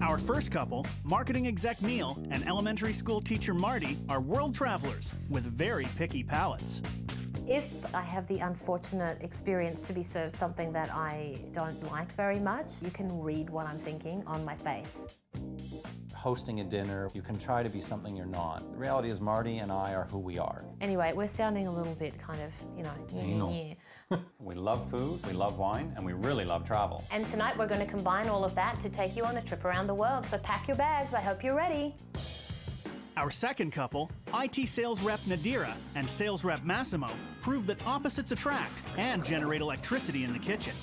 Our first couple, marketing exec Neil and elementary school teacher Marty, are world travelers with very picky palates. If I have the unfortunate experience to be served something that I don't like very much, you can read what I'm thinking on my face. Hosting a dinner, you can try to be something you're not. The reality is Marty and I are who we are. Anyway, we're sounding a little bit kind of, you know. We love food, we love wine, and we really love travel. And tonight we're going to combine all of that to take you on a trip around the world. So pack your bags, I hope you're ready. Our second couple, IT sales rep Nadira and sales rep Massimo, prove that opposites attract and generate electricity in the kitchen.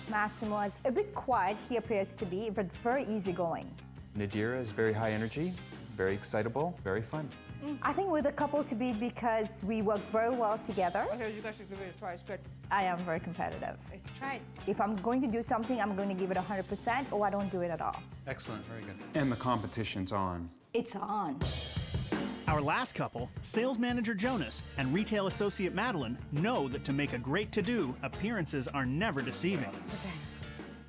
Massimo is a bit quiet, he appears to be, but very easygoing. Nadira is very high energy, very excitable, very fun. I think we're the couple to beat because we work very well together. Okay, you guys should give it a try, it's good. I am very competitive. Let's try it. If I'm going to do something, I'm going to give it 100% or I don't do it at all. Excellent, very good. And the competition's on. It's on. Our last couple, sales manager Jonas and retail associate Madeline, know that to make a great to-do, appearances are never deceiving. Okay.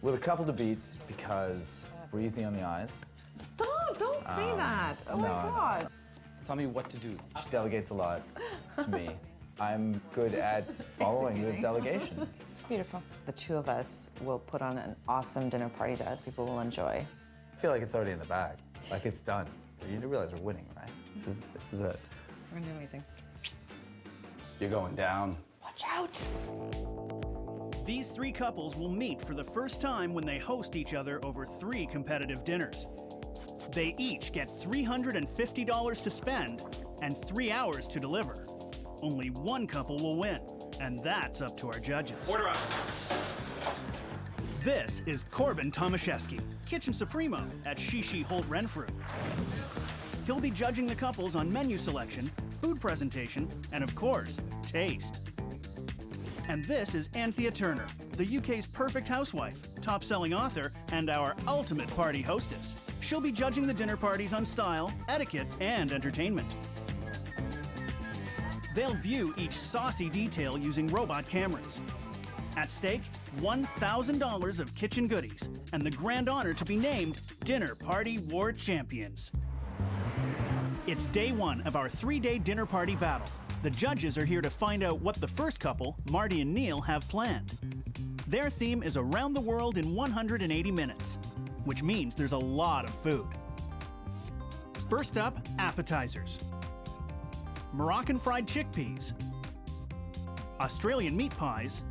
We're the couple to beat because we're easy on the eyes. Stop, don't say that. Oh my God. Tell me what to do. She delegates a lot to me. I'm good at following the delegation. Beautiful. The two of us will put on an awesome dinner party that people will enjoy. I feel like it's already in the bag. Like it's done. You do realize we're winning, right? This is it. We're gonna do amazing. You're going down. Watch out. These three couples will meet for the first time when they host each other over 3 competitive dinners. They each get $350 to spend and 3 hours to deliver. Only one couple will win, and that's up to our judges. Order up. This is Corbin Tomaszewski, Kitchen Supremo at Shishi Holt Renfrew. He'll be judging the couples on menu selection, food presentation, and of course, taste. And this is Anthea Turner, the UK's perfect housewife, top-selling author, and our ultimate party hostess. She'll be judging the dinner parties on style, etiquette, and entertainment. They'll view each saucy detail using robot cameras. At stake, $1,000 of kitchen goodies and the grand honor to be named Dinner Party War Champions. It's day 1 of our 3-day dinner party battle. The judges are here to find out what the first couple, Marty and Neil, have planned. Their theme is around the world in 180 minutes, which means there's a lot of food. First up, appetizers. Moroccan fried chickpeas, Australian meat pies,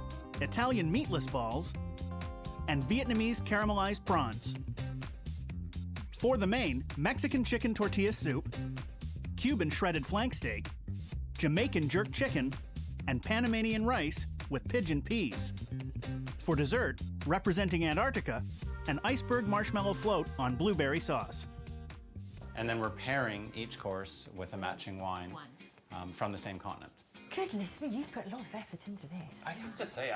Italian meatless balls, and Vietnamese caramelized prawns. For the main, Mexican chicken tortilla soup, Cuban shredded flank steak, Jamaican jerk chicken, and Panamanian rice with pigeon peas. For dessert, representing Antarctica, an iceberg marshmallow float on blueberry sauce. And then we're pairing each course with a matching wine from the same continent. Goodness me, you've put a lot of effort into this. I have to say,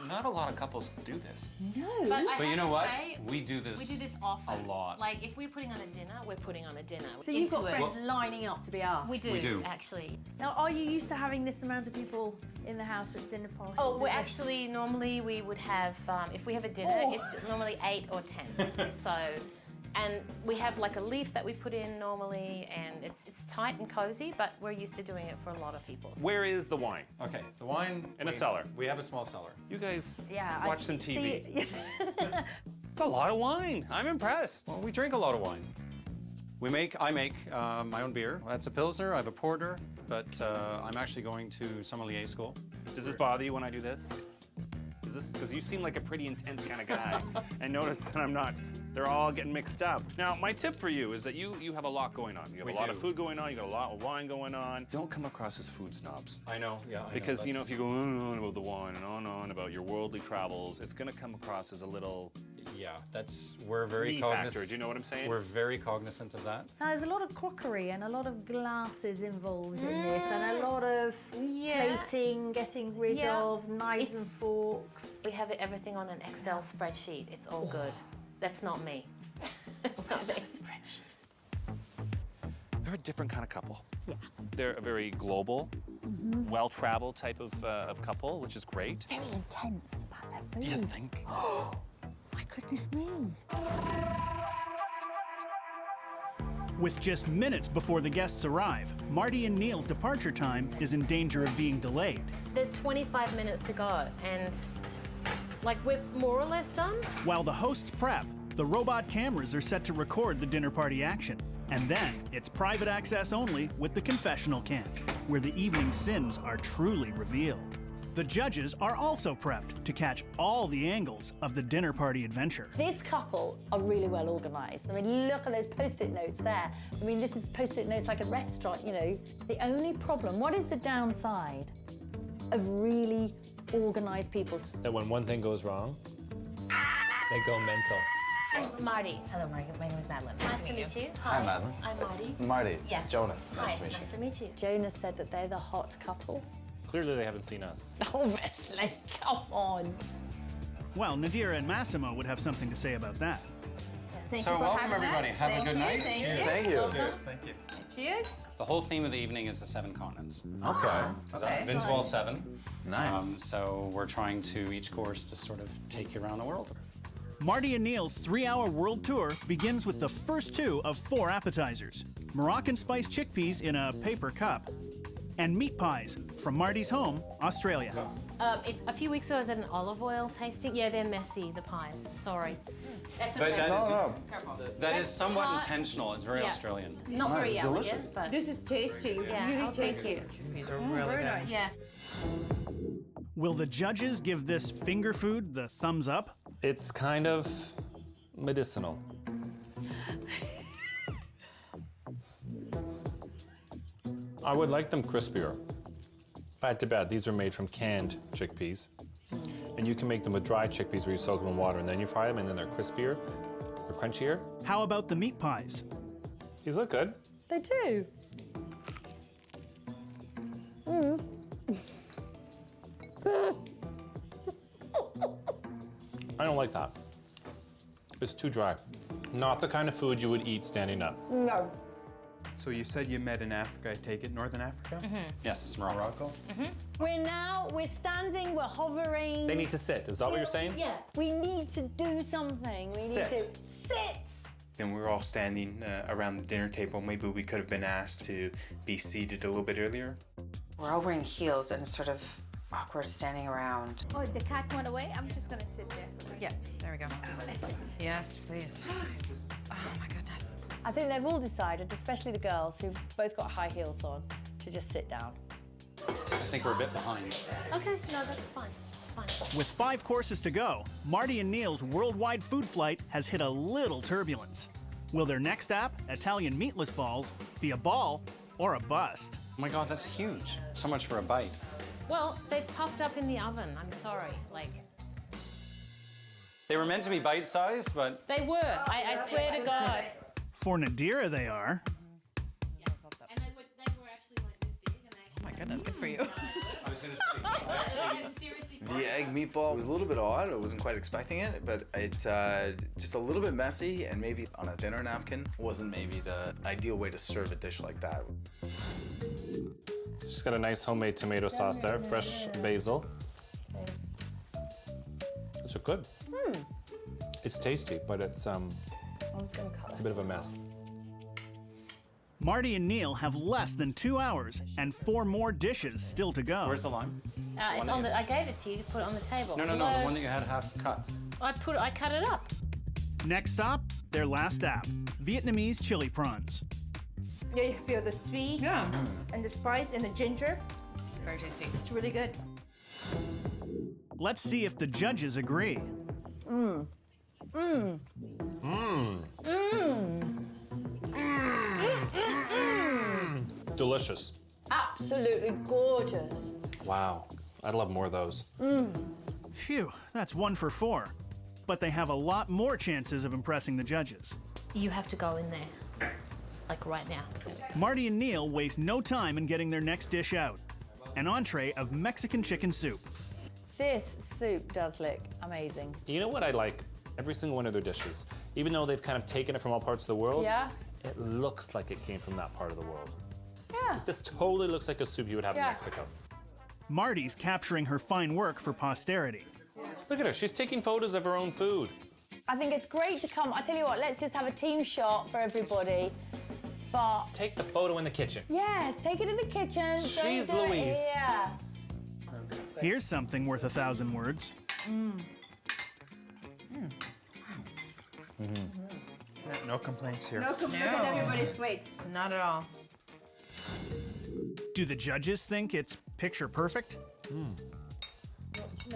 not a lot of couples do this. No. But you know what? We do this often. a lot. Like, if we're putting on a dinner, we're putting on a dinner. So you've got friends lining up to be asked? We do, We do. actually. Now, are you used to having this amount of people in the house at dinner parties? Oh, we're actually, normally we would have, if we have a dinner, it's normally 8 or 10. So, and we have like a leaf that we put in normally, and it's tight and cozy, but we're used to doing it for a lot of people. Where is the wine? Okay, the wine... In a cellar. We have a small cellar. You guys Yeah, watch some TV. See, It's a lot of wine. I'm impressed. Well, we drink a lot of wine. I make my own beer. That's a Pilsner, I have a Porter, but I'm actually going to sommelier school. Does this bother you when I do this? Is this, because you seem like a pretty intense kind of guy, and notice that I'm not. They're all getting mixed up. Now, my tip for you is that you have a lot going on. You have a lot of food going on, you got a lot of wine going on. Don't come across as food snobs. I know, yeah. Because, you know, if you go on and on about the wine and on about your worldly travels, it's going to come across as a little... Yeah, we're very me cognizant. factor. Do you know what I'm saying? We're very cognizant of that. Now, there's a lot of crockery and a lot of glasses involved in this, and a lot of plating, getting rid of knives and forks. We have everything on an Excel spreadsheet. It's all good. That's not me. It's not me. Spreadsheet. They're a different kind of couple. Yeah. They're a very global, well-traveled type of couple, which is great. Very intense about their food. Do you think? My goodness me. With just minutes before the guests arrive, Marty and Neil's departure time is in danger of being delayed. There's 25 minutes to go, and like we're more or less done. While the hosts prep, the robot cameras are set to record the dinner party action. And then it's private access only with the confessional can, where the evening's sins are truly revealed. The judges are also prepped to catch all the angles of the dinner party adventure. This couple are really well organised. I mean, look at those Post-it notes there. I mean, this is Post-it notes like a restaurant, you know. The only problem, what is the downside of really organised people? That when one thing goes wrong, they go mental. I'm Marty. Hello, Marty. My name is Madeline. Nice to meet you. Hi, Madeline. I'm Marty. Marty. Yeah. Jonas. Hi, Nice to meet you. nice to meet you. Jonas said that they're the hot couple. Clearly they haven't seen us. Obviously, come on. Well, Nadira and Massimo would have something to say about that. So welcome everybody. Have a good night. Thank you. Cheers. Thank you. Cheers. The whole theme of the evening is the 7 continents. Okay. I've been to all 7. Nice. So we're trying to each course to sort of take you around the world. Marty and Neil's 3-hour world tour begins with the first 2 of 4 appetizers. Moroccan spiced chickpeas in a paper cup, and meat pies from Marty's home, Australia. A few weeks ago, I was at an olive oil tasting. Yeah, they're messy, the pies. Sorry. That's But okay. that is somewhat part- intentional. It's very Yeah. Australian. Not very it's elegant, delicious. but This is tasty. yeah, Really I'll take tasty. it. These are really very nice. Yeah. Will the judges give this finger food the thumbs up? It's kind of medicinal. I would like them crispier. Bad to bad, these are made from canned chickpeas. And you can make them with dry chickpeas where you soak them in water and then you fry them and then they're crispier or crunchier. How about the meat pies? These look good. They do. I don't like that. It's too dry. Not the kind of food you would eat standing up. No. So you said you met in Africa, I take it, Northern Africa? Yes, Morocco. We're standing, we're hovering. They need to sit. Is that what you're saying? Yeah, we need to do something. We need to sit. And we were all standing around the dinner table. Maybe we could have been asked to be seated a little bit earlier. We're all wearing heels and it's sort of awkward standing around. Oh, the cat went away? I'm just gonna sit there. Yeah, there we go. Yes, please. Oh my goodness. I think they've all decided, especially the girls who've both got high heels on, to just sit down. I think we're a bit behind. Okay, no, that's fine. It's fine. With 5 courses to go, Marty and Neil's worldwide food flight has hit a little turbulence. Will their next app, Italian meatless balls, be a ball or a bust? Oh my God, that's huge. So much for a bite. Well, they've puffed up in the oven. I'm sorry. Like, They were meant to be bite-sized, but they were. I swear to God. For Nadira, they are. And they were actually like this big. And Oh my goodness, good for you. seriously. The egg meatball was a little bit odd. I wasn't quite expecting it, but it's just a little bit messy, and maybe on a dinner napkin wasn't maybe the ideal way to serve a dish like that. It's just got a nice homemade tomato sauce there, fresh basil. Those are good. It's tasty, but it's it's a bit of a mess. Marty and Neil have less than 2 hours and 4 more dishes still to go. where's the lime? It's on the. I gave it to you to put it on the table. No, the one that you had half cut. I cut it up. Next stop, their last app, Vietnamese chili prawns. Yeah, you feel the sweet and the spice and the ginger. Very tasty. It's really good. Let's see if the judges agree. Delicious. Absolutely gorgeous. Wow. I'd love more of those. Phew, that's 1 for 4. But they have a lot more chances of impressing the judges. You have to go in there, like right now. Marty and Neil waste no time in getting their next dish out. An entree of Mexican chicken soup. This soup does look amazing. You know what I like? Every single one of their dishes. Even though they've kind of taken it from all parts of the world, Yeah? it looks like it came from that part of the world. Yeah. This totally looks like a soup you would have in Yeah. Mexico. Marty's capturing her fine work for posterity. Look at her, she's taking photos of her own food. I think it's great to come. I tell you what, let's just have a team shot for everybody. but... Take the photo in the kitchen. Yes, take it in the kitchen. Jeez Don't do it Louise. here. Here's something worth 1,000 words. No complaints here. No, look at everybody's plate. Not at all. Do the judges think it's picture perfect?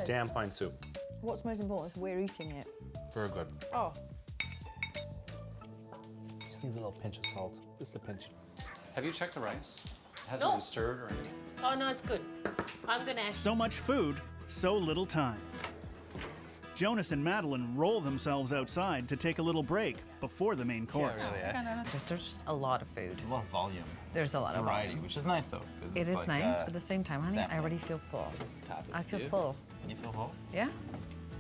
Damn fine soup. What's most important is we're eating it. Very good. Oh. Just needs a little pinch of salt. Just a pinch. Have you checked the rice? It hasn't No. been stirred or anything? Oh no, it's good. I'm gonna ask. So much food, so little time. Jonas and Madeline roll themselves outside to take a little break before the main course. There's just a lot of food. A lot of volume. There's a lot of Variety, volume. which is nice though. 'Cause It it's is like, nice, but at the same time, honey, I sampling. already feel full. tapas, I feel dude. full. You feel full? Yeah?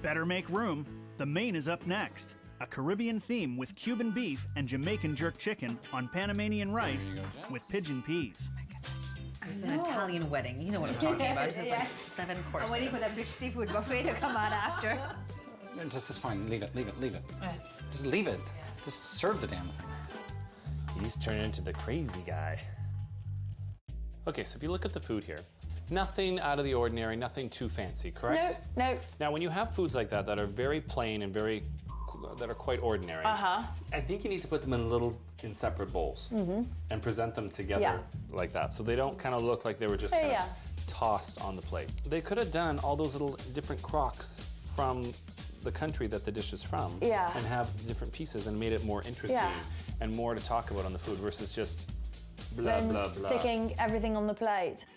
Better make room. The main is up next. A Caribbean theme with Cuban beef and Jamaican jerk chicken on Panamanian rice with pigeon peas. My goodness. This is an Italian wedding. You know what I'm talking about. This is like Yes. 7 courses. I'm waiting for that big seafood buffet to come out after. Just is fine. Leave it. Leave it. Leave it. Just leave it. Just serve the damn thing. He's turning into the crazy guy. Okay, so if you look at the food here, nothing out of the ordinary, nothing too fancy, correct? No. Now, when you have foods like that are very plain and that are quite ordinary, I think you need to put them in separate bowls and present them together like that, so they don't kind of look like they were just kind of tossed on the plate. They could have done all those little different crocs from the country that the dish is from and have different pieces and made it more interesting and more to talk about on the food versus just blah, Then blah, blah. sticking everything on the plate.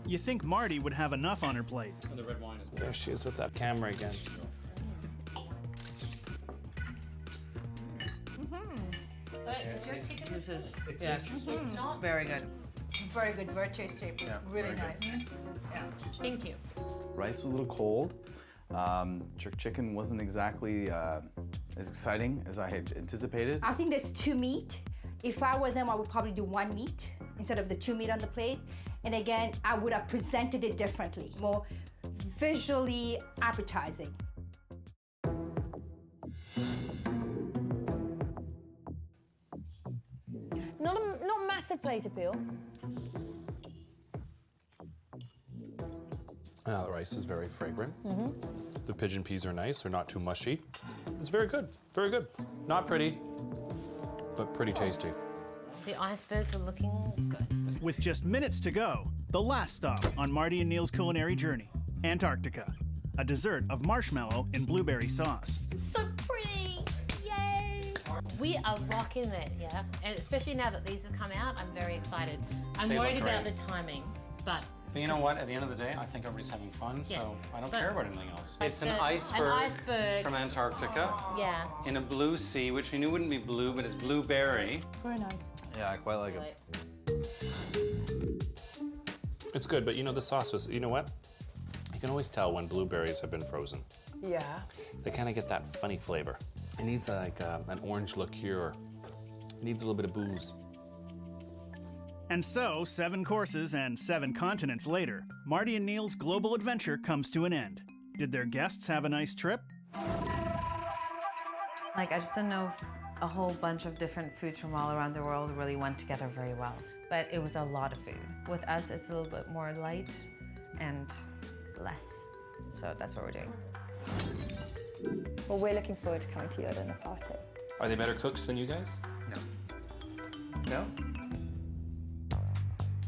You think Marty would have enough on her plate. And the red wine is There she is with that camera again. This is, yes, very good. Very good, very tasty. Really nice. Yeah. Thank you. Rice was a little cold. Jerk chicken wasn't exactly as exciting as I had anticipated. I think there's 2 meat. If I were them, I would probably do 1 meat instead of the 2 meat on the plate. And again, I would have presented it differently, more visually appetizing. Not massive plate appeal. The rice is very fragrant. The pigeon peas are nice. They're not too mushy. It's very good. Very good. Not pretty, but pretty tasty. The icebergs are looking good. With just minutes to go, the last stop on Marty and Neil's culinary journey, Antarctica. A dessert of marshmallow in blueberry sauce. So pretty! Yay! We are rocking it, yeah? And especially now that these have come out, I'm very excited. I'm They look worried about the great. timing, but... But you know what? At the end of the day, I think everybody's having fun, so I don't care about anything else. It's an iceberg from Antarctica Yeah. in a blue sea, which we knew wouldn't be blue, but it's blueberry. Very nice. Yeah, I quite like it. It's good, but you know, the sauce was, you know what? You can always tell when blueberries have been frozen. Yeah. They kind of get that funny flavor. It needs like an orange liqueur. It needs a little bit of booze. And so, 7 courses and 7 continents later, Marty and Neil's global adventure comes to an end. Did their guests have a nice trip? Like, I just don't know if a whole bunch of different foods from all around the world really went together very well. But it was a lot of food. With us, it's a little bit more light and less. So that's what we're doing. Well, we're looking forward to coming to your dinner party. Are they better cooks than you guys? No?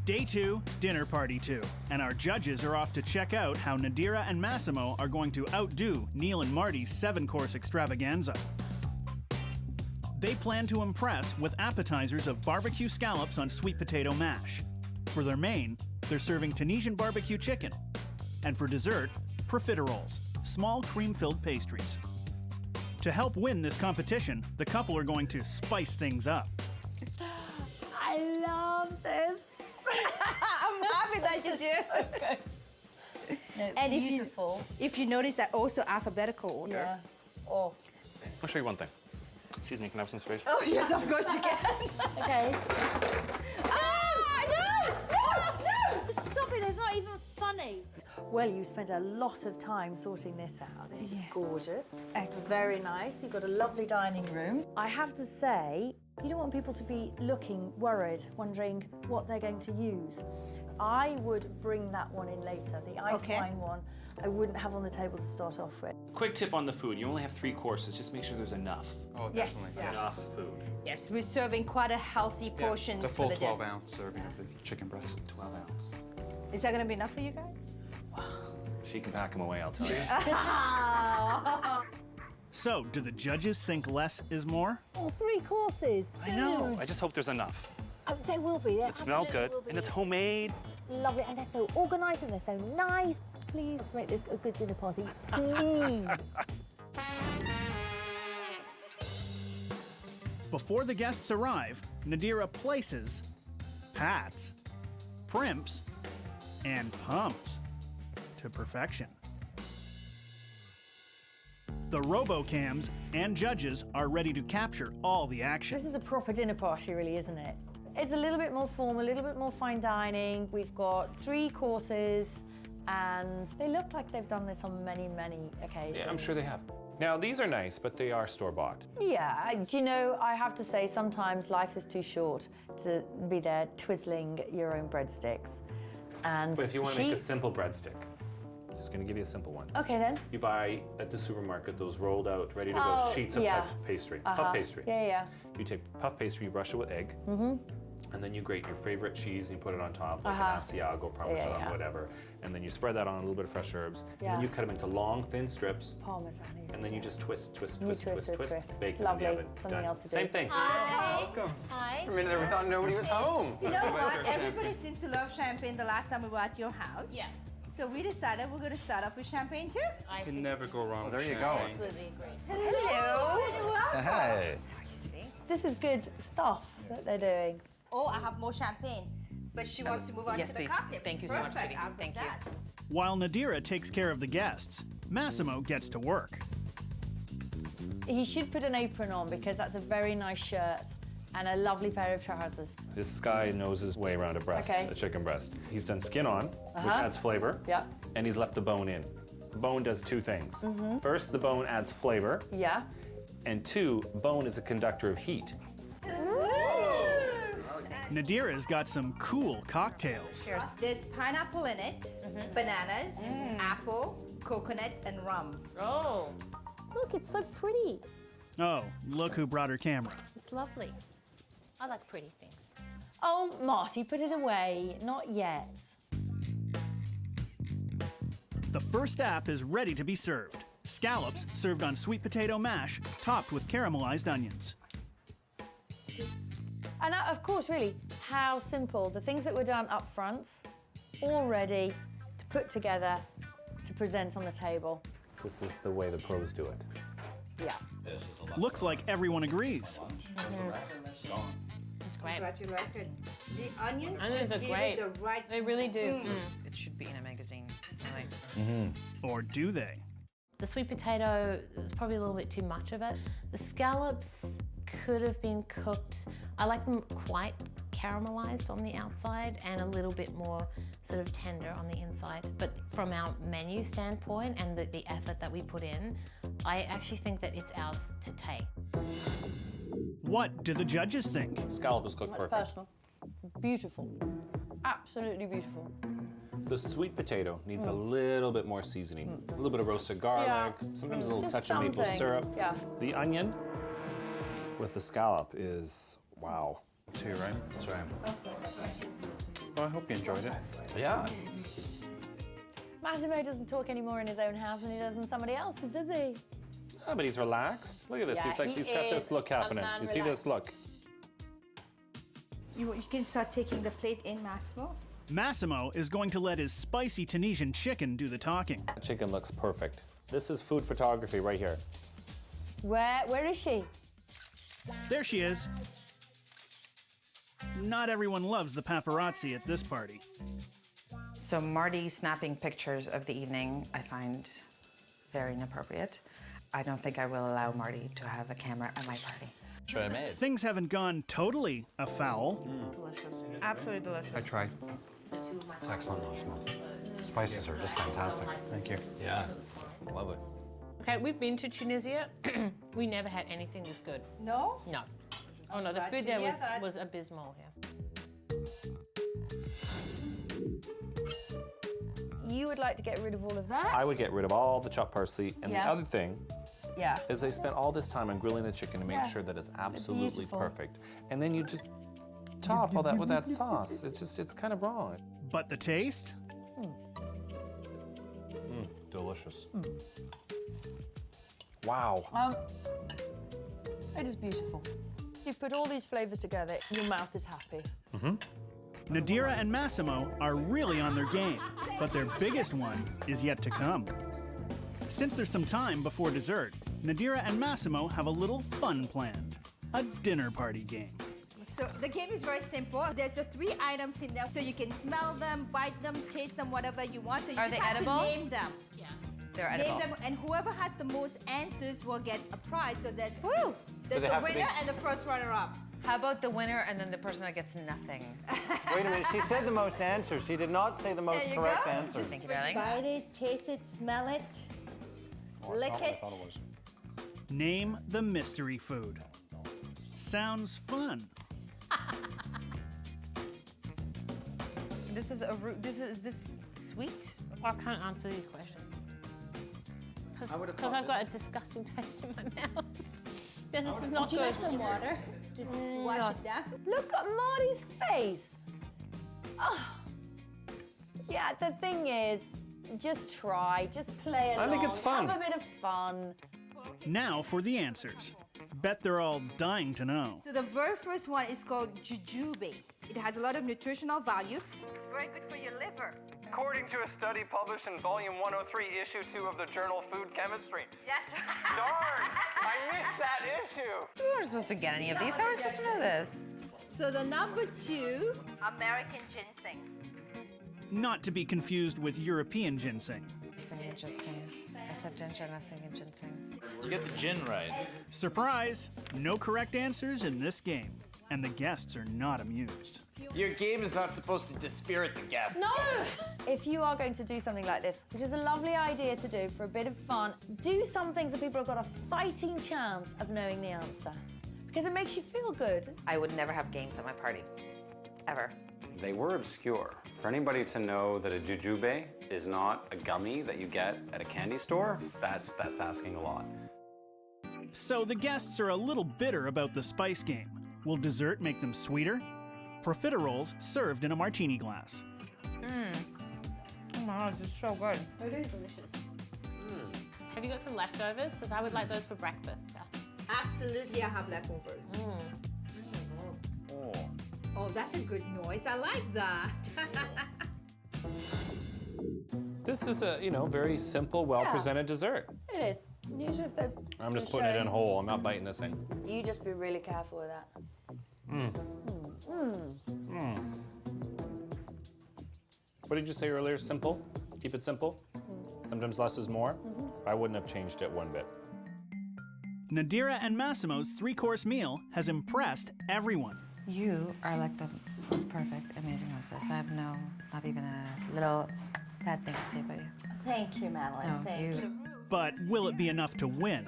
Day 2, dinner party 2. And our judges are off to check out how Nadira and Massimo are going to outdo Neil and Marty's 7-course extravaganza. They plan to impress with appetizers of barbecue scallops on sweet potato mash. For their main, they're serving Tunisian barbecue chicken. And for dessert, profiteroles, small cream-filled pastries. To help win this competition, the couple are going to spice things up. I love this. I'm happy that you do. No, And beautiful. if you notice that also alphabetical order. Yeah. Oh. I'll show you one thing. Excuse me, can I have some space? Oh yes, of course you can. Okay. Ah, no! Stop it, it's not even funny. Well, you spent a lot of time sorting this out. This is gorgeous. Excellent. Very nice. You've got a lovely dining room. I have to say, you don't want people to be looking worried, wondering what they're going to use. I would bring that one in later, the ice wine one. I wouldn't have on the table to start off with. Quick tip on the food. You only have 3 courses. Just make sure there's enough. Oh, Yes. definitely. Enough food. Yes, we're serving quite a healthy portions It's a full for the 12-ounce serving of the chicken breast. 12 ounce. Is that gonna be enough for you guys? She can pack them away, I'll tell you. So, do the judges think less is more? Oh, 3 courses. I know. I just hope there's enough. Oh, there will be. There It smells good, absolutely will and it's be. homemade. Lovely, and they're so organised and they're so nice. Please make this a good dinner party. Please. Before the guests arrive, Nadira places, pats, primps, and pumps to perfection. The RoboCams and judges are ready to capture all the action. This is a proper dinner party, really, isn't it? It's a little bit more formal, a little bit more fine dining. We've got 3 courses, and they look like they've done this on many, many occasions. Yeah, I'm sure they have. Now, these are nice, but they are store-bought. Yeah, do you know, I have to say, sometimes life is too short to be there twizzling your own breadsticks. And But if you want to make a simple breadstick, I'm just going to give you a simple one. Okay, then. You buy at the supermarket those rolled out, ready to go Oh, sheets of yeah. puff pastry. Puff pastry. Yeah, yeah. You take puff pastry, you brush it with egg, and then you grate your favorite cheese and you put it on top, like an Asiago, Parmesan, whatever. And then you spread that on a little bit of fresh herbs. And then you cut them into long, thin strips. Parmesan. And then you just twist, twist, You twist, twist, twist, twist, twist. twist. Bake them Lovely. in the oven. Something Done. else to do. Same thing. Welcome. Hi. I mean, I thought nobody was home. You know what? Everybody seems to love champagne the last time we were at your house. Yeah. So we decided we're gonna start off with champagne too. I You can think never go wrong there with you champagne. go. absolutely agree. Hello. Welcome. Hey. This is good stuff that they're doing. Oh, I have more champagne. But she wants to move on Yes, to the please. cocktail. Thank you so much, Perfect. sweetie. I'll do Thank you. that. While Nadira takes care of the guests, Massimo gets to work. He should put an apron on because that's a very nice shirt and a lovely pair of trousers. This guy knows his way around a breast, Okay. a chicken breast. He's done skin on, which adds flavor. Yeah. And he's left the bone in. The bone does 2 things. First, the bone adds flavor, Yeah. and 2, bone is a conductor of heat. Nadira's got some cool cocktails. There's pineapple in it, bananas, apple, coconut, and rum. Oh, look, it's so pretty. Oh, look who brought her camera. It's lovely. I like pretty things. Oh, Marty, put it away. Not yet. The first app is ready to be served. Scallops served on sweet potato mash, topped with caramelized onions. And of course, really, how simple. The things that were done up front, all ready to put together to present on the table. This is the way the pros do it. Yeah. Looks like everyone agrees. It's great. Glad you like it. The onions Onions just are give great. it the right. They really do. It should be in a magazine, really. Or do they? The sweet potato, there's probably a little bit too much of it. The scallops could have been cooked. I like them quite caramelized on the outside and a little bit more sort of tender on the inside. But from our menu standpoint and the effort that we put in, I actually think that it's ours to take. What do the judges think? Scallop is cooked That's perfect. personal. Beautiful. Absolutely beautiful. The sweet potato needs a little bit more seasoning. A little bit of roasted garlic, sometimes a little Just touch of maple something. syrup. Yeah. The onion with the scallop is, wow. Too, right? That's right. Well, I hope you enjoyed it. Yeah. Massimo doesn't talk anymore in his own house than he does in somebody else's, does he? Oh, but he's relaxed. Look at this. Yeah, he's like, he he's got this is look a happening. man You see this look? You can start taking the plate in, Massimo. Massimo is going to let his spicy Tunisian chicken do the talking. That chicken looks perfect. This is food photography right here. Where is she? There she is. Not everyone loves the paparazzi at this party. So Marty snapping pictures of the evening, I find very inappropriate. I don't think I will allow Marty to have a camera at my party. That's what I made. Things haven't gone totally afoul. Delicious. Absolutely delicious. I tried. It's excellent, Massimo. Spices are just fantastic. Thank you. Yeah, it's lovely. Okay, we've been to Tunisia. We never had anything this good. No? No. Oh no, the Glad food to there hear that. was abysmal here. You would like to get rid of all of that? I would get rid of all the chopped parsley. And the Yeah. other thing Yeah. is they spent all this time on grilling the chicken to make Yeah. sure that it's absolutely beautiful. perfect. And then you just top all that with that sauce. It's kind of wrong. But the taste? Delicious. Wow. It is beautiful. You've put all these flavors together, your mouth is happy. Nadira and Massimo are really on their game, but their biggest one is yet to come. Since there's some time before dessert, Nadira and Massimo have a little fun planned. A dinner party game. So the game is very simple. There's the 3 items in there, so you can smell them, bite them, taste them, whatever you want. So you Are just they have edible? to name them. They're Name edible. them, and whoever has the most answers will get a prize. So there's they the have to be- winner and the first runner-up. How about the winner and then the person that gets nothing? Wait a minute, she said the most answers. She did not say the most There you correct go. answers. Thank you, darling. Bite it, taste it, smell it, lick it. Name the mystery food. Sounds fun. This is a is this sweet? I can't answer these questions. I would have Because thought I've got a disgusting taste in my mouth. This is not Do you good. have some water to wash it down? Look at Marty's face. Oh. Yeah, the thing is, just try, just play along. I think it's fun. Have a bit of fun. Now for the answers. Bet they're all dying to know. So the very first one is called jujube. It has a lot of nutritional value. It's very good for your liver. According to a study published in Volume 103, Issue 2 of the journal Food Chemistry. Yes. Darn! I missed that issue! We weren't supposed to get any of these. How are we supposed to know this? So the number 2, American ginseng. Not to be confused with European ginseng. I was thinking ginseng. I said ginger and I was thinking ginseng. You get the gin right. Surprise! No correct answers in this game, and the guests are not amused. Your game is not supposed to dispirit the guests. No! If you are going to do something like this, which is a lovely idea to do for a bit of fun, do something so people have got a fighting chance of knowing the answer. Because it makes you feel good. I would never have games at my party. Ever. They were obscure. For anybody to know that a jujube is not a gummy that you get at a candy store, that's asking a lot. So the guests are a little bitter about the spice game. Will dessert make them sweeter? Profiteroles served in a martini glass. Oh my God, this is so good. It is delicious. Have you got some leftovers? Because I would like those for breakfast. Absolutely, I have leftovers. Oh, that's a good noise. I like that. This is a, very simple, well-presented dessert. It is. Usually if they're I'm just putting it in whole. I'm not biting this thing. You just be really careful with that. What did you say earlier? Simple? Keep it simple? Sometimes less is more? I wouldn't have changed it one bit. Nadira and Massimo's 3-course meal has impressed everyone. You are like the most perfect, amazing hostess. I have not even a little bad thing to say about you. Thank you, Madeline. No, Thank you. But will it be enough to win?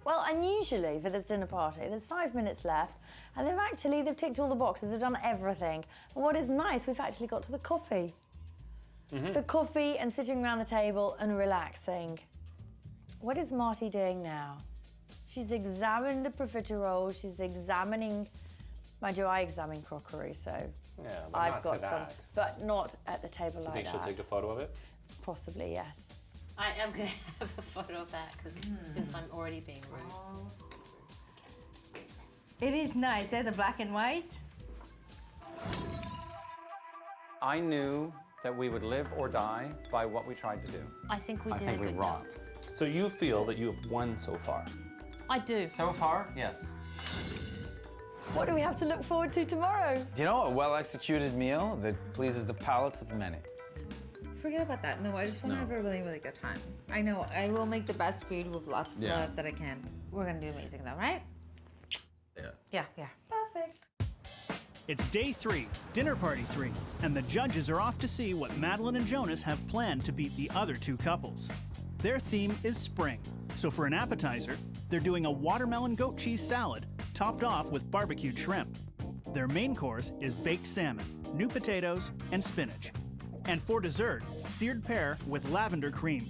Well, unusually for this dinner party, there's 5 minutes left, and they've ticked all the boxes, they've done everything. And what is nice, we've actually got to the coffee. The coffee and sitting around the table and relaxing. What is Marty doing now? She's examined the profiterole, she's examining, mind you, I examine crockery, so Yeah, but I've not got to some, that. but not at the table like Think that. she'll take a photo of it? Possibly, yes. I am going to have a photo of that because since I'm already being rude. It is nice, the black and white. I knew that we would live or die by what we tried to do. I think we I did think a we good job. rocked. So you feel that you have won so far? I do. So far, yes. What do we have to look forward to tomorrow? You know, a well-executed meal that pleases the palates of many. Forget about that. No, I just want to have a really, really good time. I know I will make the best food with lots of love that I can. We're gonna do amazing though, right? Yeah. Yeah, yeah. Perfect. It's day 3, dinner party 3, and the judges are off to see what Madeline and Jonas have planned to beat the other 2 couples. Their theme is spring, so for an appetizer, they're doing a watermelon goat cheese salad topped off with barbecued shrimp. Their main course is baked salmon, new potatoes, and spinach. And for dessert, seared pear with lavender cream.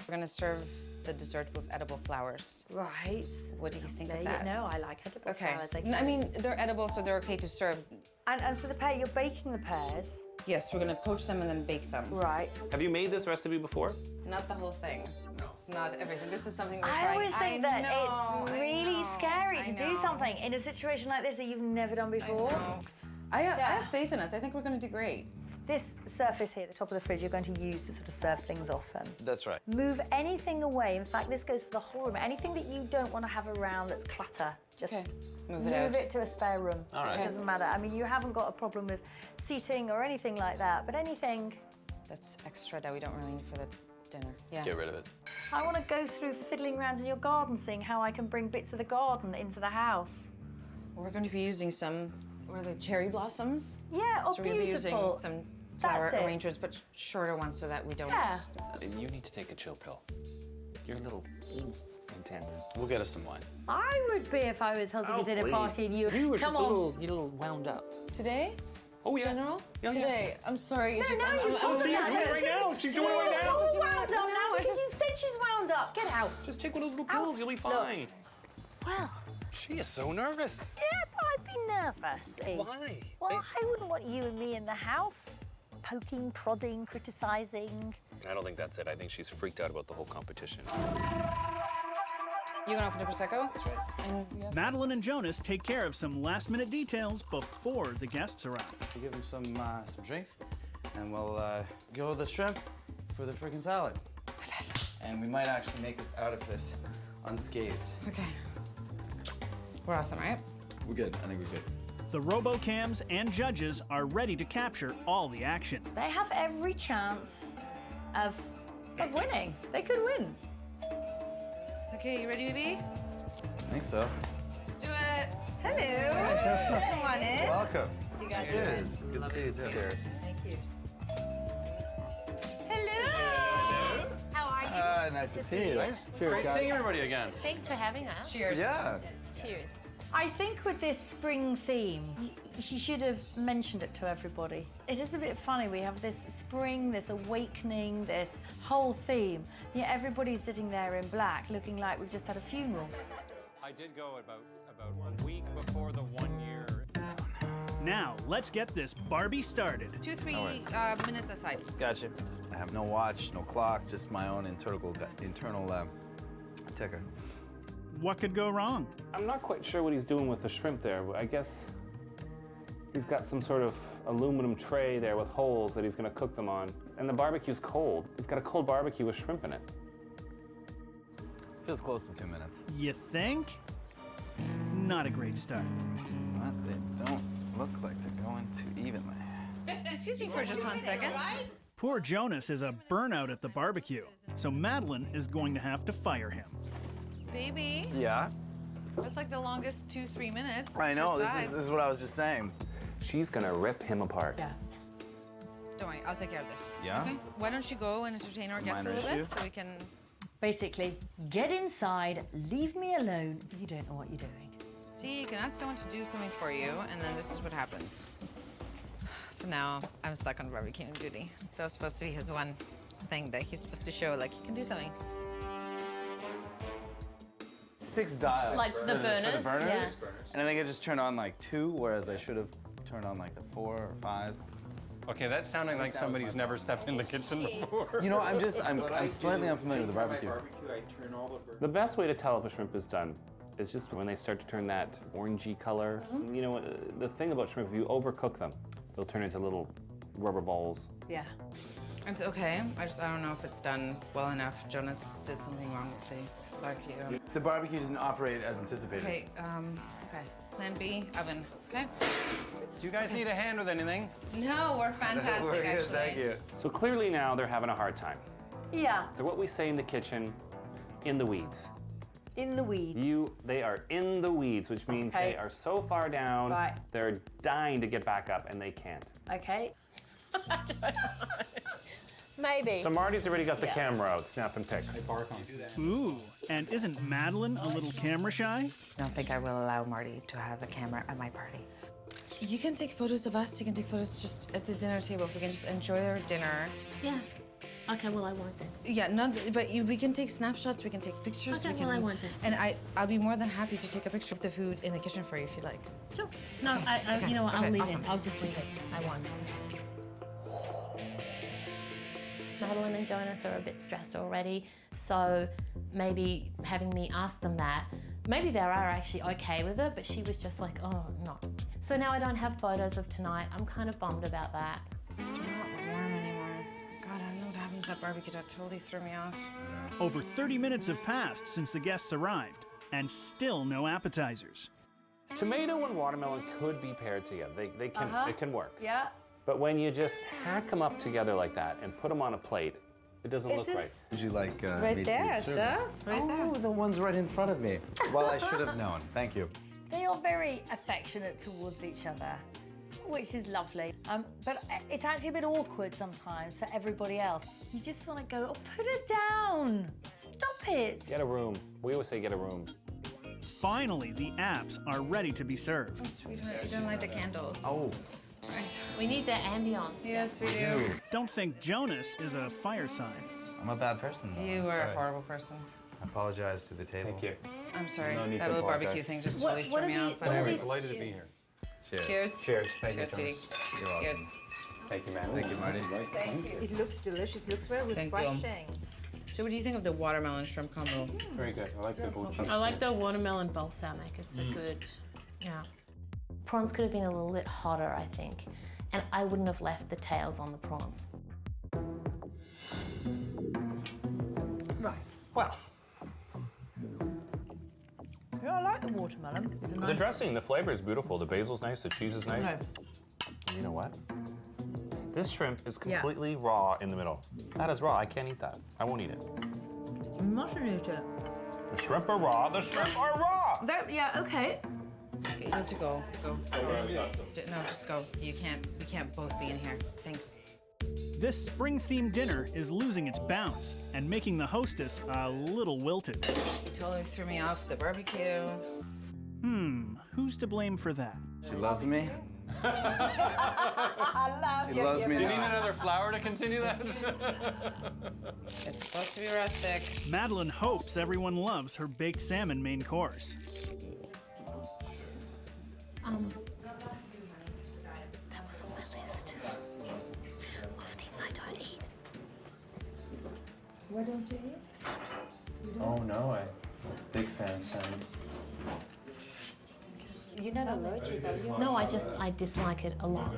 We're gonna serve the dessert with edible flowers. Right. What do you think There of you that? know, I like edible Okay. flowers. I mean, they're edible, so they're okay to serve. And for the pear, you're baking the pears. Yes, we're gonna poach them and then bake them. Right. Have you made this recipe before? Not the whole thing. No. Not everything. This is something we're I trying. always think that it's really scary to do know. something in a situation like this that you've never done before. I have faith in us. I think we're gonna do great. This surface here, the top of the fridge, you're going to use to sort of serve things off and That's right. move anything away. In fact, this goes for the whole room. Anything that you don't want to have around that's clutter, just Move it out. to a spare room. All right. It doesn't matter. I mean, you haven't got a problem with seating or anything like that, but anything. That's extra that we don't really need for the dinner. Yeah. Get rid of it. I want to go through fiddling around in your garden, seeing how I can bring bits of the garden into the house. We're going to be using some, what are they, cherry blossoms? Yeah, oh, So we're going to be using beautiful. some flower That's it. arrangements, but shorter ones so that we don't. Yeah. You need to take a chill pill. You're a little intense. We'll get us some wine. I would be if I was holding a dinner party and you were come just on. a little wound up. Today? Oh, yeah. General? Yeah, yeah. Today. I'm sorry. It's No, just, no, I'm, you're I'm, talking I'm about doing it this. right now. She's doing it right now. You're all wound up No, now it's because you just- said she's wound up. Get out. Just take one of those little pills, you'll be fine. Well, She is so nervous. yeah, but I'd be nervous. Why? Well, I wouldn't want you and me in the house. Poking, prodding, criticising. I don't think that's it. I think she's freaked out about the whole competition. You gonna open the Prosecco? That's right. And Madeline and Jonas take care of some last-minute details before the guests arrive. We'll give them some drinks, and we'll go with the shrimp for the freaking salad. And we might actually make it out of this unscathed. Okay. We're awesome, right? We're good. I think we're good. The RoboCams and judges are ready to capture all the action. They have every chance of winning. They could win. Okay, you ready, baby? I think so. Let's do it. Hello. Come on in. Welcome. You got Cheers. Good to see you. Cheers. Thank you. Hello. How are you? Nice to see you. Great seeing everybody again. Thanks for having us. Cheers. Yeah. Cheers. I think with this spring theme, she should have mentioned it to everybody. It is a bit funny. We have this spring, this awakening, this whole theme. Yet everybody's sitting there in black, looking like we've just had a funeral. I did go about a week before the 1 year. Now, let's get this Barbie started. 2-3 minutes aside. Gotcha. I have no watch, no clock, just my own internal ticker. What could go wrong? I'm not quite sure what he's doing with the shrimp there. I guess he's got some sort of aluminum tray there with holes that he's gonna cook them on. And the barbecue's cold. He's got a cold barbecue with shrimp in it. Feels close to 2 minutes. You think? Not a great start. But they don't look like they're going too evenly. Excuse me for just 1 second. Poor Jonas is a burnout at the barbecue, so Madeline is going to have to fire him. Baby, Yeah. that's like the longest 2-3 minutes. I know. per This side. is what I was just saying. She's gonna rip him apart. Yeah. Don't worry, I'll take care of this. Yeah? Okay. Why don't you go and entertain our guests a Minor little issue. bit so we can. Basically, get inside, leave me alone. You don't know what you're doing. See, you can ask someone to do something for you, and then this is what happens. So now I'm stuck on barbecue duty. That was supposed to be his one thing that he's supposed to show, like he can do something. 6 dials. Like the burners? For the burners. Yeah. And I think I just turned on like 2, whereas I should have turned on like the 4 or 5. Okay, that's sounding like somebody who's never stepped in the kitchen before. You know, I'm slightly unfamiliar with the barbecue. The best way to tell if a shrimp is done is just when they start to turn that orangey color. You know, the thing about shrimp, if you overcook them, they'll turn into little rubber balls. Yeah. It's okay. I don't know if it's done well enough. Jonas did something wrong with the barbecue. The barbecue didn't operate as anticipated. Okay, okay. Plan B, oven, okay? Do you guys need a hand with anything? No, we're fantastic, We're good, actually. thank you. So clearly now they're having a hard time. Yeah. They're what we say in the kitchen, in the weeds. In the weeds. They are in the weeds, which means Okay. they are so far down, Right. they're dying to get back up, and they can't. Okay. Maybe. So Marty's already got the camera out, snapping pics. Ooh, and isn't Madeline a little camera shy? I don't think I will allow Marty to have a camera at my party. You can take photos of us. You can take photos just at the dinner table. If we can just enjoy our dinner. Yeah. Okay, well, I won't then. Yeah, we can take snapshots. We can take pictures. Okay, we can, well, I won't then. And I'll be more than happy to take a picture of the food in the kitchen for you if you like. Sure. No, Okay, you know what? I'll okay, leave awesome. it. I'll just leave it. I won't. Madeline and Jonas are a bit stressed already, so maybe having me ask them that, maybe they are actually okay with it, but she was just like, oh, no. So now I don't have photos of tonight. I'm kind of bummed about that. It's not warm anymore. God, I don't know what happened to that barbecue. That totally threw me off. Over 30 minutes have passed since the guests arrived, and still no appetizers. Tomato and watermelon could be paired together. They can, it can work. Yeah. But when you just hack them up together like that and put them on a plate, it doesn't look right. Would you like Right there, sir. Right there. Oh, the one's right in front of me. Well, I should have known. Thank you. They are very affectionate towards each other, which is lovely. But it's actually a bit awkward sometimes for everybody else. You just want to go, oh, put it down. Stop it. Get a room. We always say get a room. Finally, the apps are ready to be served. Sweetheart, you don't light the candles. Oh. Right. We need that ambience. Yes, we do. Don't think Jonas is a fire sign. I'm a bad person, though. You I'm are sorry. a horrible person. I apologize to the table. Thank you. I'm sorry. No need That to little apologize. barbecue thing just What- totally what threw are me the- off. But what are I was these- Delighted to be here. Cheers. Cheers. Cheers. Thank Cheers, you, sweetie. Jonas. You're welcome. Cheers. Thank you, man. Thank you, Marty. Thank you. It looks delicious. Looks very Thank you. refreshing. So what do you think of the watermelon shrimp combo? Very good. I like the blue cheese. I like the watermelon balsamic. It's a good, yeah. Prawns could have been a little bit hotter, I think. And I wouldn't have left the tails on the prawns. Right. Well, Yeah, I like the watermelon. It's a the nice... dressing, the flavor is beautiful. The basil's nice, the cheese is nice. No. And you know what? This shrimp is completely raw in the middle. That is raw. I can't eat that. I won't eat it. You mustn't eat it. The shrimp are raw. The shrimp are raw. Yeah, okay. Okay, you have to go. Go. No, just go. You can't. We can't both be in here. Thanks. This spring-themed dinner is losing its bounce and making the hostess a little wilted. You totally threw me off the barbecue. Who's to blame for that? She loves me. I love She loves me Do you need now. another flour to continue that? It's supposed to be rustic. Madeline hopes everyone loves her baked salmon main course. That was on my list of things I don't eat. What don't you eat? Salmon. Oh, no, I'm a big fan of salmon. You're not allergic, are you? No, I dislike it a lot.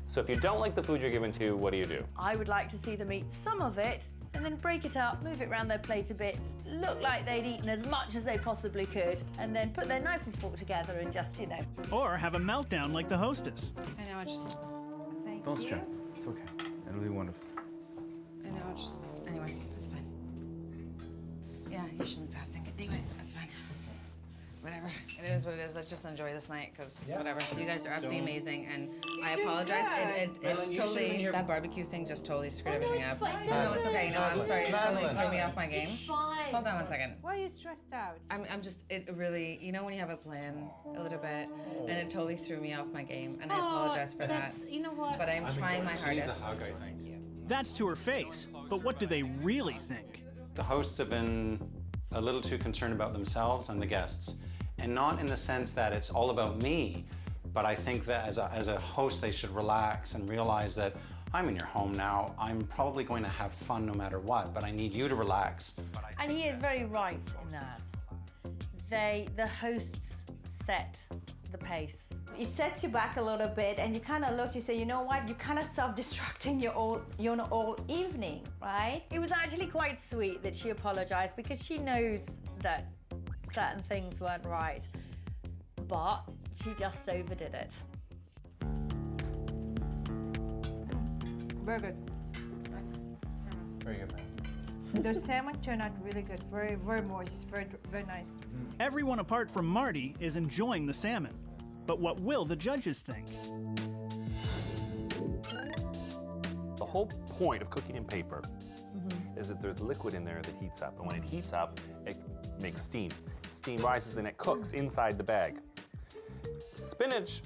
So if you don't like the food you're given to, what do? I would like to see them eat some of it and then break it up, move it around their plate a bit, look like they'd eaten as much as they possibly could, and then put their knife and fork together and just, you know. Or have a meltdown like the hostess. I know. I just. Thank Don't you. stress. It's okay. It'll be wonderful. I know. Just. Anyway, it's fine. Yeah, you shouldn't be passing it. Anyway, that's fine. Whatever. It is what it is. Let's just enjoy this night, because whatever. You guys are absolutely amazing, and I apologize. It totally, that barbecue thing just totally screwed everything up. No, it's okay. No, I'm sorry. It totally threw me off my game. Fine. Hold on one second. Why are you stressed out? I'm just, it really, you know when you have a plan a little bit, and it totally threw me off my game, and I apologize for that. That's, you know what? But I'm trying my hardest. That's to her face, but what do they really think? The hosts have been a little too concerned about themselves and the guests, and not in the sense that it's all about me, but I think that as a host they should relax and realize that I'm in your home now. I'm probably going to have fun no matter what, but I need you to relax. And he is very right in that. The hosts set the pace. It sets you back a little bit, and you kind of look. You say, you know what? You're kind of self-destructing your all evening, right? It was actually quite sweet that she apologized because she knows that certain things weren't right, but she just overdid it. Very good. Very good, man. The salmon turned out really good, very, very moist, very, very nice. Everyone apart from Marty is enjoying the salmon. But what will the judges think? The whole point of cooking in paper is that there's liquid in there that heats up. And when it heats up, it makes steam. Steam rises and it cooks inside the bag. Spinach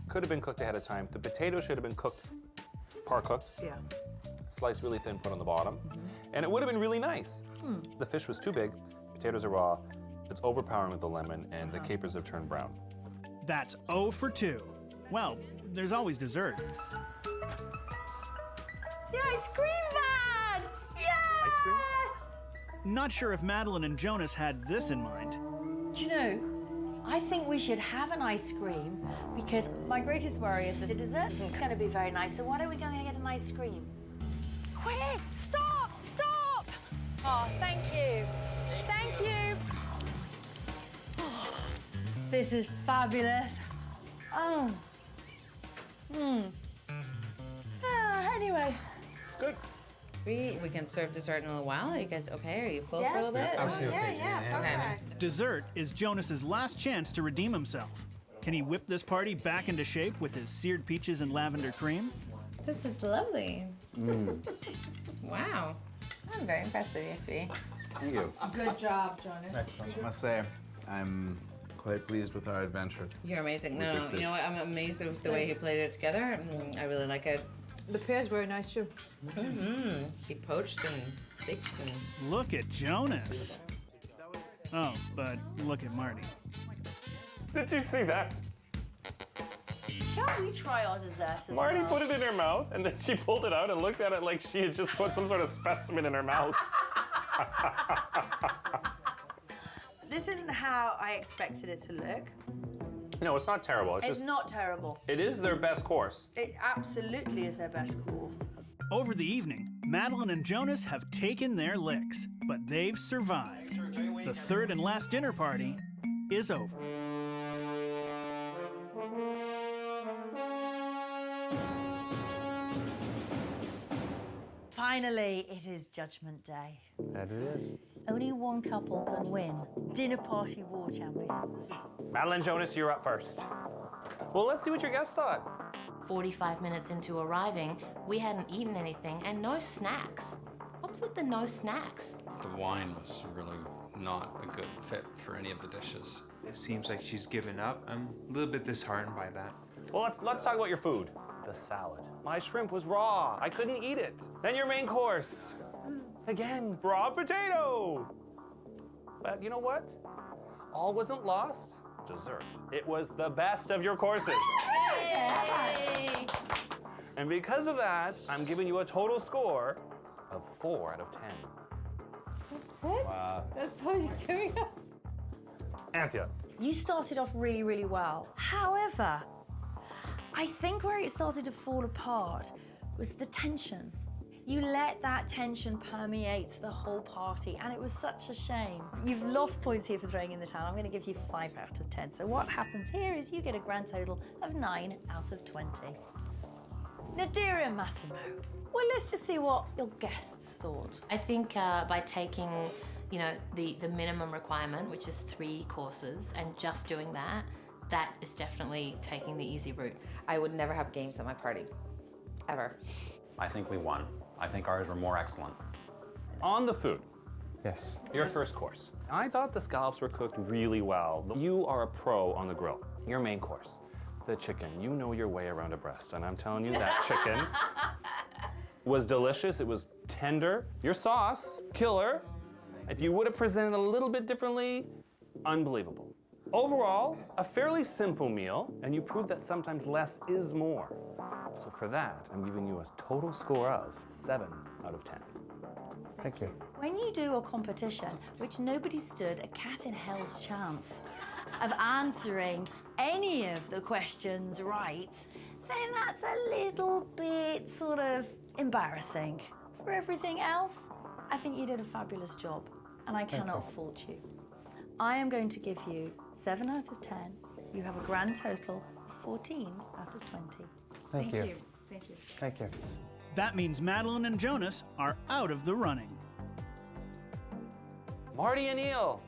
could have been cooked ahead of time. The potatoes should have been cooked, par-cooked. Yeah. Sliced really thin, put on the bottom. And it would have been really nice. The fish was too big, potatoes are raw, it's overpowering with the lemon, and the capers have turned brown. That's 0 for 2. Well, there's always dessert. It's the ice cream van! Yeah! Ice cream? Not sure if Madeline and Jonas had this in mind. Do you know, I think we should have an ice cream because my greatest worry is that the dessert isn't going to be very nice. So why don't we go and get an ice cream? Quick! Stop! Stop! Oh, thank you. Thank you. Oh, this is fabulous. Oh. Anyway. It's good. We can serve dessert in a little while. Are you guys okay? Are you full for a little bit? Perfect. Dessert is Jonas's last chance to redeem himself. Can he whip this party back into shape with his seared peaches and lavender cream? This is lovely. Wow. I'm very impressed with you, sweetie. Thank you. Good job, Jonas. Excellent. I must say, I'm quite pleased with our adventure. You're amazing. No, you know what? I'm amazed with the way he played it together. I really like it. The pear's very nice too. He poached and baked and... Look at Jonas. Oh, but look at Marty. Did you see that? Shall we try our dessert as Marty well? put it in her mouth, and then she pulled it out and looked at it like she had just put some sort of specimen in her mouth. This isn't how I expected it to look. No, it's not terrible. It's not terrible. It is their best course. It absolutely is their best course. Over the evening, Madeline and Jonas have taken their licks, but they've survived. The third and last dinner party is over. Finally, it is Judgment Day. That it is. Only one couple can win Dinner Party War Champions. Madeline and Jonas, you're up first. Well, let's see what your guests thought. 45 minutes into arriving, we hadn't eaten anything and no snacks. What's with the no snacks? The wine was really not a good fit for any of the dishes. It seems like she's given up. I'm a little bit disheartened by that. Well, let's talk about your food. The salad. My shrimp was raw. I couldn't eat it. Then your main course. Again, raw potato. But you know what? All wasn't lost. Dessert. It was the best of your courses. Yay! And because of that, I'm giving you a total score of 4 out of 10. That's it? Wow. That's all you're giving us? Anthea. You started off really, really well. However, I think where it started to fall apart was the tension. You let that tension permeate the whole party, and it was such a shame. You've lost points here for throwing in the towel. I'm going to give you 5 out of 10. So what happens here is you get a grand total of 9 out of 20. Nadira and Massimo. Well, let's just see what your guests thought. I think by taking, you know, the minimum requirement, which is 3 courses, and just doing that, that is definitely taking the easy route. I would never have games at my party. Ever. I think we won. I think ours were more excellent. On the food. Yes. Your first course. I thought the scallops were cooked really well. You are a pro on the grill. Your main course, the chicken. You know your way around a breast, and I'm telling you that chicken was delicious. It was tender. Your sauce, killer. If you would have presented a little bit differently, unbelievable. Overall, a fairly simple meal, and you proved that sometimes less is more. So for that, I'm giving you a total score of 7 out of 10. Thank you. When you do a competition, which nobody stood a cat in hell's chance of answering any of the questions right, then that's a little bit sort of embarrassing. For everything else, I think you did a fabulous job, and I cannot fault you. I am going to give you 7 out of 10. You have a grand total of 14 out of 20. Thank you. Thank you. Thank you. That means Madeline and Jonas are out of the running. Marty and Neil.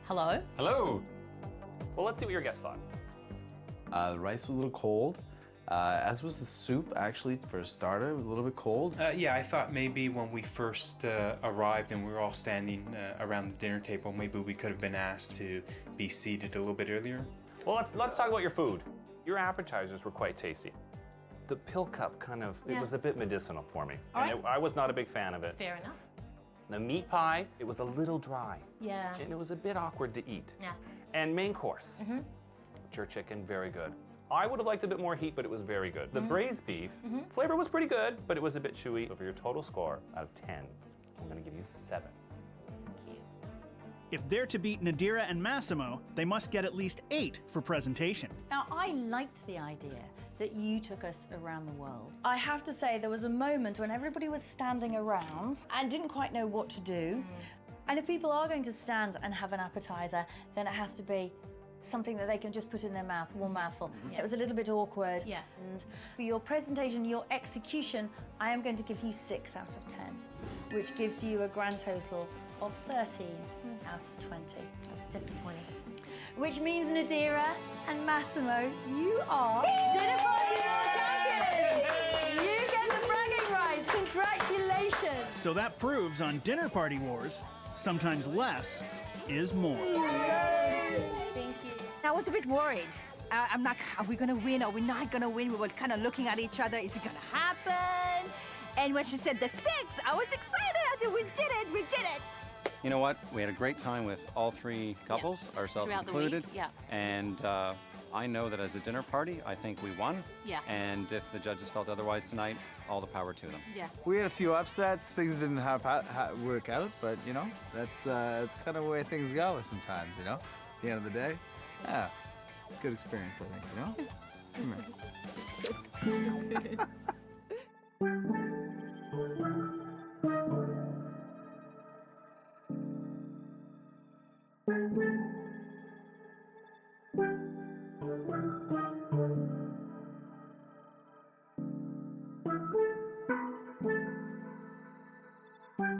Hello. Hello. Well, let's see what your guests thought. The rice was a little cold, as was the soup, actually, for a starter. It was a little bit cold. Yeah, I thought maybe when we first arrived and we were all standing around the dinner table, maybe we could have been asked to be seated a little bit earlier. Well, let's talk about your food. Your appetizers were quite tasty. The pill cup kind of, it was a bit medicinal for me. All and I was not a big fan of it. Fair enough. The meat pie, it was a little dry. Yeah. And it was a bit awkward to eat. Yeah. And main course, jerk chicken, very good. I would have liked a bit more heat, but it was very good. The braised beef, flavor was pretty good, but it was a bit chewy. So for your total score out of 10, I'm gonna give you 7. Thank you. If they're to beat Nadira and Massimo, they must get at least 8 for presentation. Now, I liked the idea that you took us around the world. I have to say, there was a moment when everybody was standing around and didn't quite know what to do. And if people are going to stand and have an appetizer, then it has to be something that they can just put in their mouth, one mouthful. It was a little bit awkward. Yeah. And for your presentation, your execution, I am going to give you 6 out of 10, which gives you a grand total of 13 out of 20. That's disappointing. Which means, Nadira and Massimo, you are Dinner Party World Champions! You get the bragging rights. Congratulations! So that proves on Dinner Party Wars, sometimes less is more. Thank you. I was a bit worried. I'm not, are we gonna win? Are we not gonna win? We were kind of looking at each other. Is it gonna happen? And when she said the 6, I was excited. I said, we did it, we did it. You know what? We had a great time with all 3 couples, ourselves Throughout the included. week, yeah. And I know that as a dinner party, I think we won. Yeah. And if the judges felt otherwise tonight, all the power to them. Yeah. We had a few upsets. Things didn't work out, but you know, that's kind of the way things go sometimes. You know, at the end of the day, yeah, good experience, I think. You know. Come here.